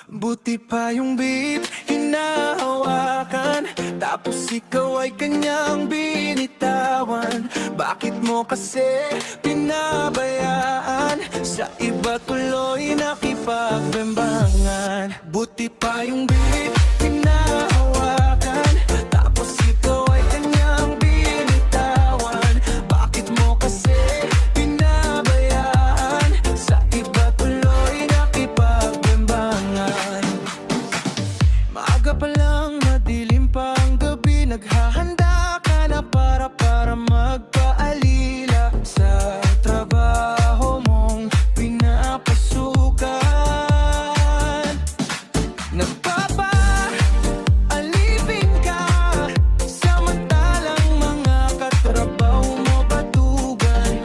Buti pa yung beat hinahawakan, tapos ikaw ay kanyang binitawan. Bakit mo kasi pinabayaan? Sa iba tuloy nakipagbembangan. Buti pa yung beat hinahawakan, tapos ikaw ay kanyang binitawan. Bakit mo kasi pinabayaan? Sa iba tuloy nakipagbembangan. Maaga pa lang, madilim pa ang gabi, naghahanda ka na para magpaalila sa trabaho mong pinapasukan. Nagpapaalipin ka, samantalang mga katrabaho mo patugan.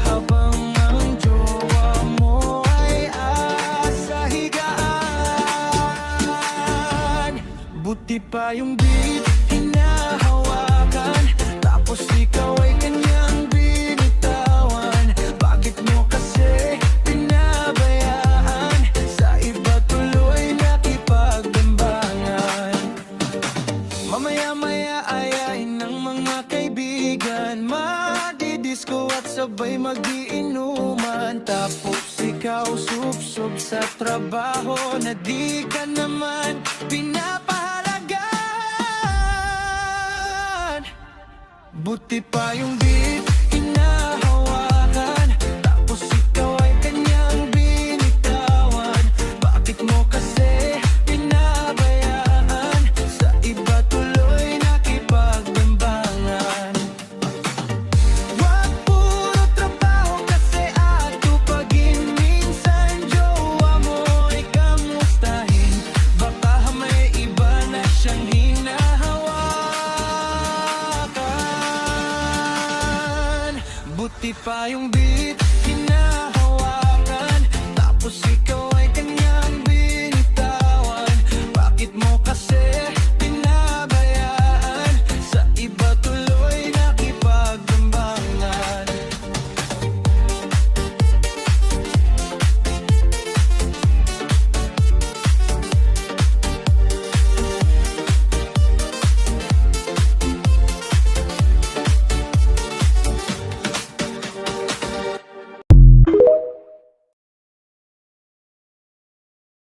Habang ang jowa mo ay asa higaan. Buti pa yung beat hinahawakan, tapos ikaw ay kanyang binitawan. Bakit mo kasi pinabayaan? Sa iba tuloy nakipagbembangan. Mamaya-maya ayain ng mga kaibigan, magdidisco at sabay magiinuman. Tapos ikaw sub-sub sa trabaho na di ka naman pinapahalagan. Buti pa yung beat hinahawakan, tapos ikaw ay kanyang binitawan. Bakit mo kasi pinabayaan? Sa iba tuloy nakipagbembangan. Wag puro trabaho kasi at tupagin. Minsan jowa mo ay kamustahin, baka may iba na siyang hinahawakan. Buti pa yung beat hinahawakan, tapos ikaw